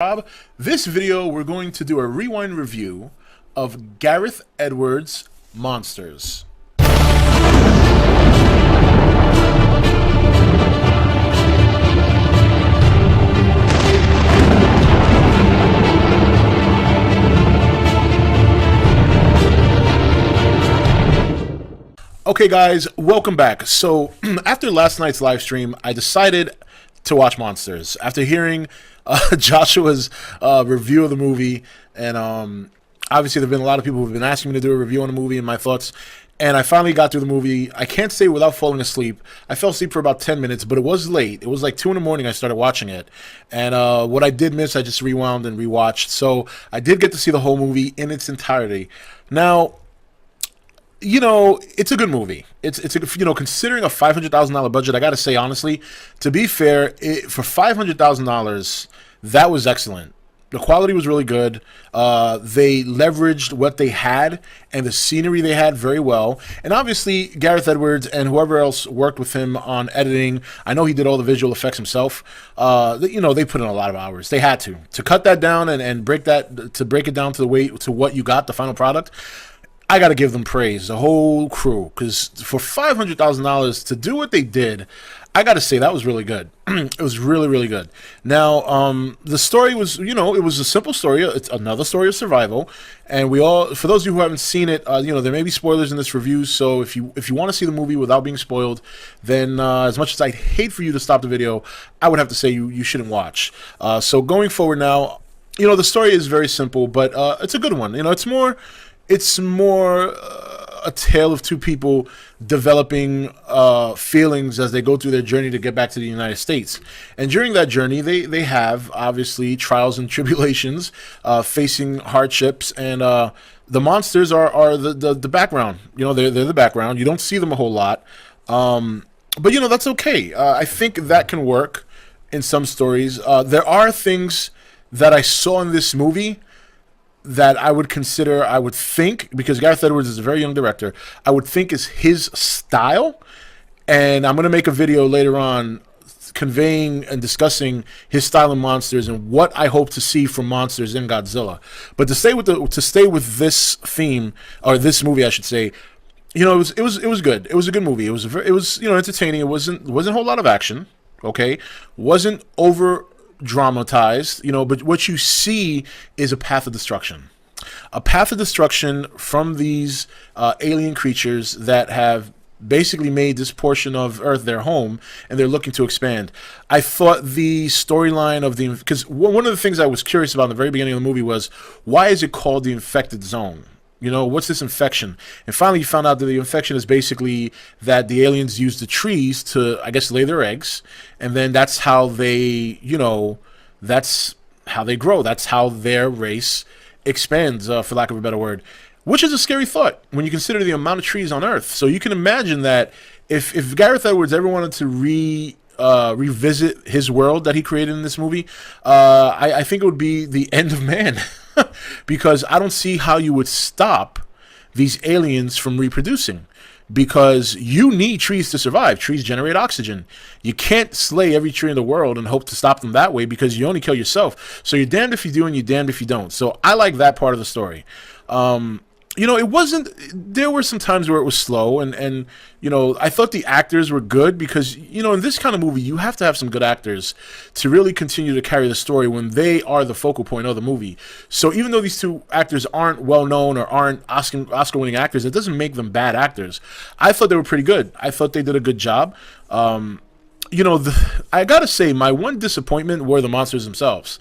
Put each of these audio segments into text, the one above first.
Rob. This video, we're going to do a rewind review of Gareth Edwards Monsters. Okay guys, welcome back. So after last night's live stream, I decided to watch Monsters after hearing Joshua's review of the movie, and obviously there have been a lot of people who've been asking me to do a review on the movie and my thoughts, and I finally got through the movie. I can't say without falling asleep. I fell asleep for about 10 minutes, but it was late. It was like 2 in the morning I started watching it, and what I did miss, I just rewound and rewatched, so I did get to see the whole movie in its entirety. Now, you know, it's a good movie. It's a, you know, considering a $500,000 budget, I got to say honestly, to be fair, for $500,000, that was excellent. The quality was really good. They leveraged what they had and the scenery they had very well. And obviously, Gareth Edwards and whoever else worked with him on editing, I know he did all the visual effects himself. You know, they put in a lot of hours. They had to cut that down and break it down to the way to what you got, the final product. I got to give them praise, the whole crew, because for $500,000 to do what they did, I got to say that was really good. It was really, really good. Now, the story was, you know, it was a simple story. It's another story of survival, and we all, for those of you who haven't seen it, you know, there may be spoilers in this review. So if you want to see the movie without being spoiled, then as much as I'd hate for you to stop the video, I would have to say you shouldn't watch. So going forward now, you know, the story is very simple, but it's a good one. You know, it's more a tale of two people developing feelings as they go through their journey to get back to the United States. And during that journey, they have, obviously, trials and tribulations, facing hardships, and the monsters are the background. You know, they're the background. You don't see them a whole lot. But, you know, that's okay. I think that can work in some stories. There are things that I saw in this movie that I would consider, I would think, because Gareth Edwards is a very young director, I would think is his style. And I'm going to make a video later on conveying and discussing his style in Monsters and what I hope to see from Monsters in Godzilla. But to stay with this theme, or this movie, I should say, you know, it was good. It was a good movie. It was you know, entertaining. It wasn't a whole lot of action. Okay, wasn't over dramatized, you know, but what you see is a path of destruction. A path of destruction from these alien creatures that have basically made this portion of Earth their home, and they're looking to expand. I thought the storyline of because one of the things I was curious about in the very beginning of the movie was, why is it called the infected zone? You know, what's this infection? And finally you found out that the infection is basically that the aliens use the trees to, I guess, lay their eggs. And then that's how they, you know, that's how they grow. That's how their race expands, for lack of a better word. Which is a scary thought when you consider the amount of trees on Earth. So you can imagine that if Gareth Edwards ever wanted to revisit his world that he created in this movie, I think it would be the end of man. Because I don't see how you would stop these aliens from reproducing, because you need trees to survive. Trees generate oxygen. You can't slay every tree in the world and hope to stop them that way, because you only kill yourself. So you're damned if you do and you're damned if you don't. So I like that part of the story. You know, it wasn't, there were some times where it was slow, and you know, I thought the actors were good, because, you know, in this kind of movie, you have to have some good actors to really continue to carry the story when they are the focal point of the movie. So even though these two actors aren't well-known or aren't Oscar-winning actors, it doesn't make them bad actors. I thought they were pretty good. I thought they did a good job. You know, I gotta say, my one disappointment were the monsters themselves.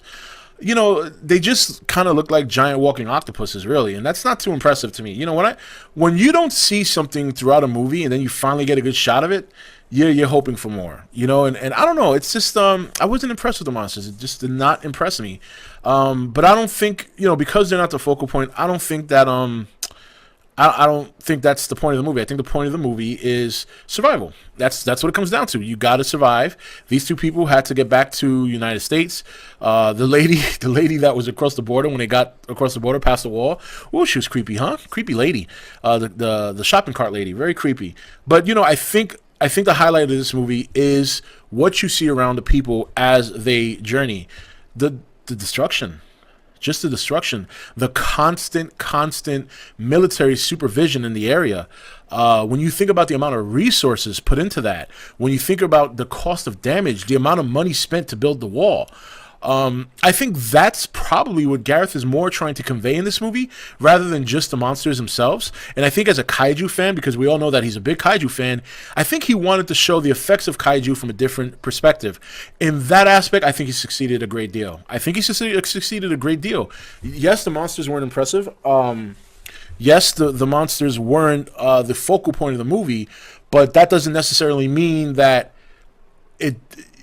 You know, they just kind of look like giant walking octopuses, really, and that's not too impressive to me. You know, when you don't see something throughout a movie and then you finally get a good shot of it, you're hoping for more. You know, and I don't know, it's just I wasn't impressed with the monsters. It just did not impress me. But I don't think, you know, because they're not the focal point, I don't think that I don't think that's the point of the movie. I think the point of the movie is survival. That's what it comes down to. You got to survive. These two people had to get back to United States. The lady that was across the border, when they got across the border past the wall, oh, she was creepy, huh? Creepy lady. The shopping cart lady, very creepy. But you know, I think the highlight of this movie is what you see around the people as they journey. the destruction. Just the destruction, the constant military supervision in the area. When you think about the amount of resources put into that, when you think about the cost of damage, the amount of money spent to build the wall, I think that's probably what Gareth is more trying to convey in this movie, rather than just the monsters themselves. And I think as a kaiju fan, because we all know that he's a big kaiju fan, I think he wanted to show the effects of kaiju from a different perspective. In that aspect, I think he succeeded a great deal. Succeeded a great deal. Yes, the monsters weren't impressive. Yes, the monsters weren't the focal point of the movie, but that doesn't necessarily mean that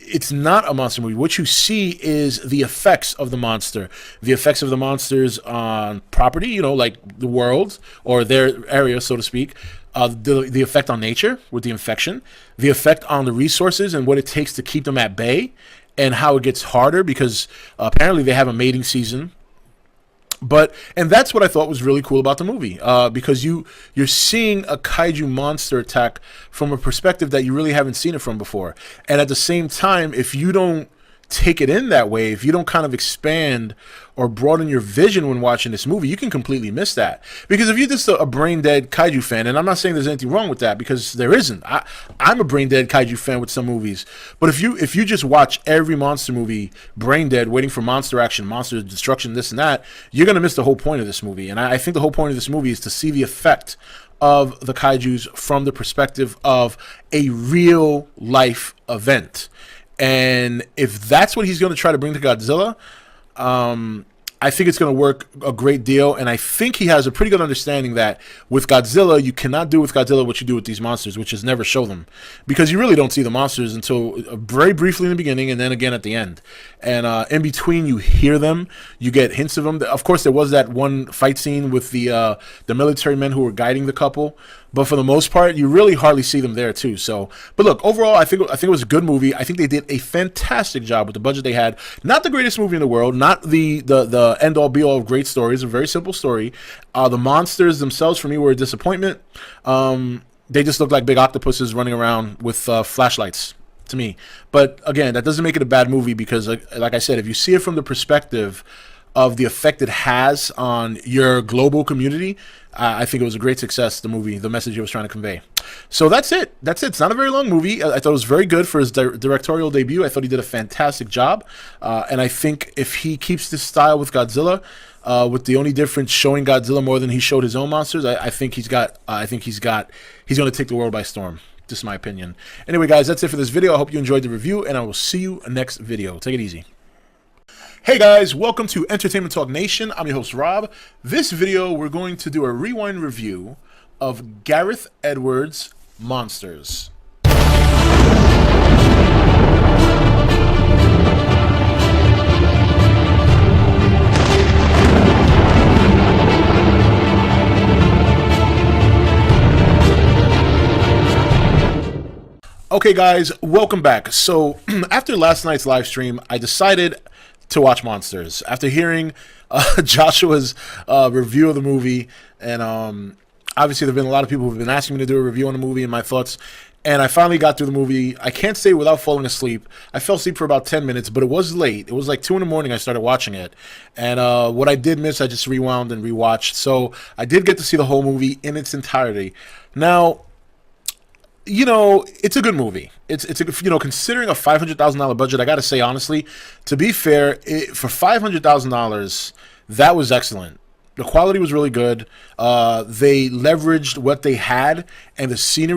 it's not a monster movie. What you see is the effects of the monster, the effects of the monsters on property, like the world or their area, so to speak. The effect on nature with the infection, the effect on the resources and what it takes to keep them at bay, and how it gets harder because apparently they have a mating season. And that's what I thought was really cool about the movie, because you're seeing a kaiju monster attack from a perspective that you really haven't seen it from before. And at the same time, if you don't take it in that way, if you don't kind of expand or broaden your vision when watching this movie, you can completely miss that. Because if you're just a brain dead kaiju fan, and I'm not saying there's anything wrong with that, because there isn't. I'm a brain dead kaiju fan with some movies, but if you just watch every monster movie brain dead, waiting for monster action, monster destruction, this and that, you're gonna miss the whole point of this movie. And I think the whole point of this movie is to see the effect of the kaijus from the perspective of a real life event. And if that's what he's going to try to bring to Godzilla, I think it's going to work a great deal. And I think he has a pretty good understanding that with Godzilla, you cannot do with Godzilla what you do with these monsters, which is never show them. Because you really don't see the monsters until very briefly in the beginning and then again at the end. And in between, you hear them. You get hints of them. Of course, there was that one fight scene with the military men who were guiding the couple. But for the most part, you really hardly see them there too. So, but look, overall, I think it was a good movie. I think they did a fantastic job with the budget they had. Not the greatest movie in the world, not the end all be all of great stories. A very simple story. The monsters themselves for me were a disappointment. They just looked like big octopuses running around with flashlights to me. But again, that doesn't make it a bad movie because, like I said, if you see it from the perspective of the effect it has on your global community, I think it was a great success, the movie, the message it was trying to convey. So that's it. It's not a very long movie. I thought it was very good for his directorial debut. I thought he did a fantastic job. And I think if he keeps this style with Godzilla, with the only difference showing Godzilla more than he showed his own monsters, I think he's going to take the world by storm. Just my opinion. Anyway, guys, that's it for this video. I hope you enjoyed the review, and I will see you next video. Take it easy. Hey guys, welcome to Entertainment Talk Nation. I'm your host Rob. This video we're going to do a rewind review of Gareth Edwards Monsters. Okay guys, welcome back. So after last night's live stream, I decided to watch Monsters after hearing Joshua's review of the movie, and obviously there have been a lot of people who've been asking me to do a review on the movie and my thoughts, and I finally got through the movie. I can't say without falling asleep. I fell asleep for about 10 minutes, but it was late. It was like 2 in the morning I started watching it, and what I did miss I just rewound and rewatched, so I did get to see the whole movie in its entirety. Now, it's a good movie. It's considering a $500,000 budget, I got to say honestly, to be fair, for $500,000, that was excellent. The quality was really good. They leveraged what they had, and the scenery